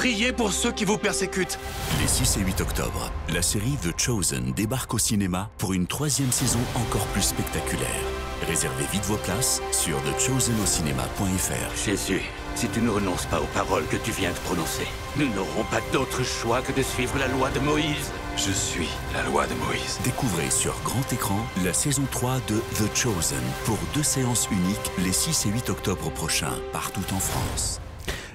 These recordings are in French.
Priez pour ceux qui vous persécutent. Les 6 et 8 octobre, la série The Chosen débarque au cinéma pour une 3e saison encore plus spectaculaire. Réservez vite vos places sur thechosenocinema.fr. Jésus, si tu ne renonces pas aux paroles que tu viens de prononcer, nous n'aurons pas d'autre choix que de suivre la loi de Moïse. Je suis la loi de Moïse. Découvrez sur grand écran la saison 3 de The Chosen pour 2 séances uniques les 6 et 8 octobre prochains, partout en France.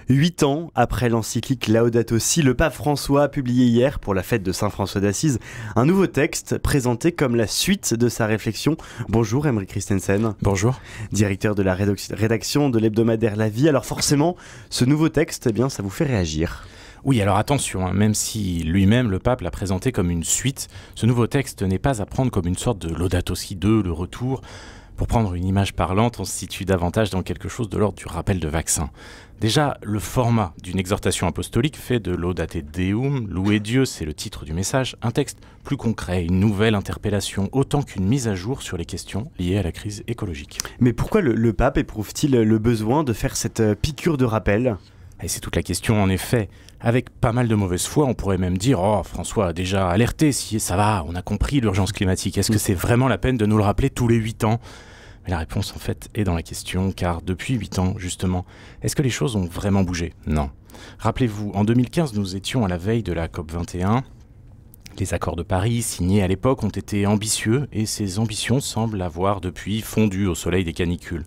8 ans après l'encyclique Laudato Si, le pape François a publié hier, pour la fête de Saint François d'Assise, un nouveau texte présenté comme la suite de sa réflexion. Bonjour Aymeric Christensen. Bonjour. Directeur de la rédaction de l'hebdomadaire La Vie. Alors forcément, ce nouveau texte, eh bien, ça vous fait réagir. Oui, alors attention, même si lui-même, le pape, l'a présenté comme une suite, ce nouveau texte n'est pas à prendre comme une sorte de Laudato Si 2, le retour. Pour prendre une image parlante, on se situe davantage dans quelque chose de l'ordre du rappel de vaccin. Déjà, le format d'une exhortation apostolique fait de Laudate Deum, louer Dieu, c'est le titre du message, un texte plus concret, une nouvelle interpellation, autant qu'une mise à jour sur les questions liées à la crise écologique. Mais pourquoi le pape éprouve-t-il le besoin de faire cette piqûre de rappel ? Et c'est toute la question en effet. Avec pas mal de mauvaise foi, on pourrait même dire « Oh, François a déjà alerté, si ça va, on a compris l'urgence climatique. Est-ce que c'est vraiment la peine de nous le rappeler tous les 8 ans ?» Mais la réponse en fait est dans la question, car depuis 8 ans justement, est-ce que les choses ont vraiment bougé ? Non. Rappelez-vous, en 2015, nous étions à la veille de la COP21. Les accords de Paris, signés à l'époque, ont été ambitieux, et ces ambitions semblent avoir depuis fondu au soleil des canicules.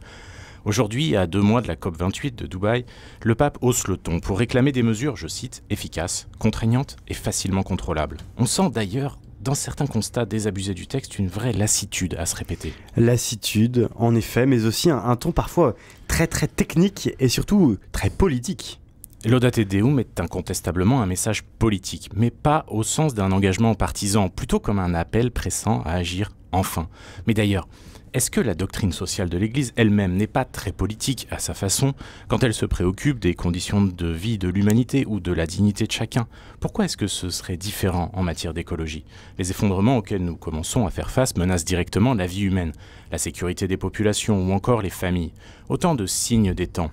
Aujourd'hui, à 2 mois de la COP28 de Dubaï, le pape hausse le ton pour réclamer des mesures, je cite, efficaces, contraignantes et facilement contrôlables. On sent d'ailleurs, dans certains constats désabusés du texte, une vraie lassitude à se répéter. Lassitude, en effet, mais aussi un ton parfois très technique et surtout très politique. Laudate Deum est incontestablement un message politique, mais pas au sens d'un engagement partisan, plutôt comme un appel pressant à agir enfin. Mais d'ailleurs, est-ce que la doctrine sociale de l'Église elle-même n'est pas très politique à sa façon quand elle se préoccupe des conditions de vie de l'humanité ou de la dignité de chacun ? Pourquoi est-ce que ce serait différent en matière d'écologie ? Les effondrements auxquels nous commençons à faire face menacent directement la vie humaine, la sécurité des populations ou encore les familles. Autant de signes des temps.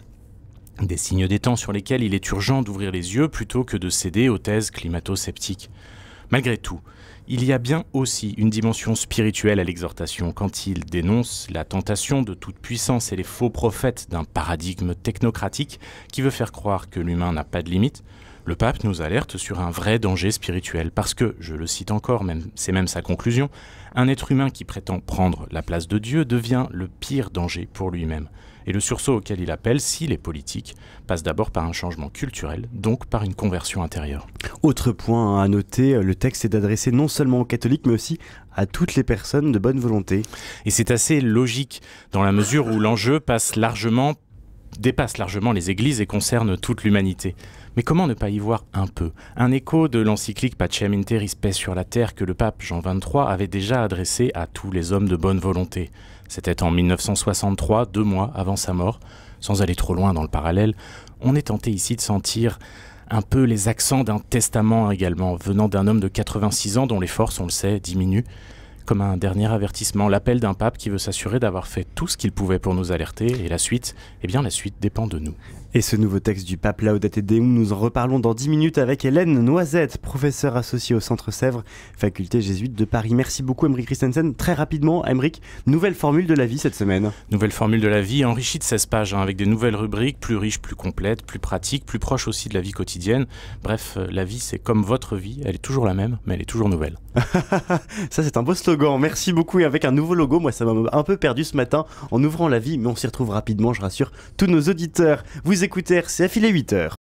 Des signes des temps sur lesquels il est urgent d'ouvrir les yeux plutôt que de céder aux thèses climato-sceptiques. Malgré tout, il y a bien aussi une dimension spirituelle à l'exhortation quand il dénonce la tentation de toute puissance et les faux prophètes d'un paradigme technocratique qui veut faire croire que l'humain n'a pas de limite. Le pape nous alerte sur un vrai danger spirituel parce que, je le cite encore, c'est même sa conclusion, un être humain qui prétend prendre la place de Dieu devient le pire danger pour lui-même. Et le sursaut auquel il appelle, s'il est politique, passe d'abord par un changement culturel, donc par une conversion intérieure. Autre point à noter, le texte est adressé non seulement aux catholiques, mais aussi à toutes les personnes de bonne volonté. Et c'est assez logique, dans la mesure où l'enjeu dépasse largement les églises et concerne toute l'humanité. Mais comment ne pas y voir un peu un écho de l'encyclique Pacem in Terris, paix sur la terre, que le pape Jean XXIII avait déjà adressé à tous les hommes de bonne volonté. C'était en 1963, 2 mois avant sa mort. Sans aller trop loin dans le parallèle, on est tenté ici de sentir un peu les accents d'un testament également, venant d'un homme de 86 ans dont les forces, on le sait, diminuent. Comme un dernier avertissement, l'appel d'un pape qui veut s'assurer d'avoir fait tout ce qu'il pouvait pour nous alerter, et la suite, eh bien la suite dépend de nous. Et ce nouveau texte du pape Laudate Deum, nous en reparlons dans 10 minutes avec Hélène Noisette, professeure associée au Centre Sèvres, faculté jésuite de Paris. Merci beaucoup Aymeric Christensen. Très rapidement, Aymeric, nouvelle formule de la vie cette semaine. Nouvelle formule de la vie enrichie de 16 pages, avec des nouvelles rubriques, plus riches, plus complètes, plus pratiques, plus proches aussi de la vie quotidienne. Bref, la vie c'est comme votre vie, elle est toujours la même, mais elle est toujours nouvelle. Ça c'est un beau slogan, merci beaucoup. Et avec un nouveau logo, moi ça m'a un peu perdu ce matin en ouvrant la vie, mais on s'y retrouve rapidement, je rassure tous nos auditeurs. Vous écoutez RCF, il est 8h.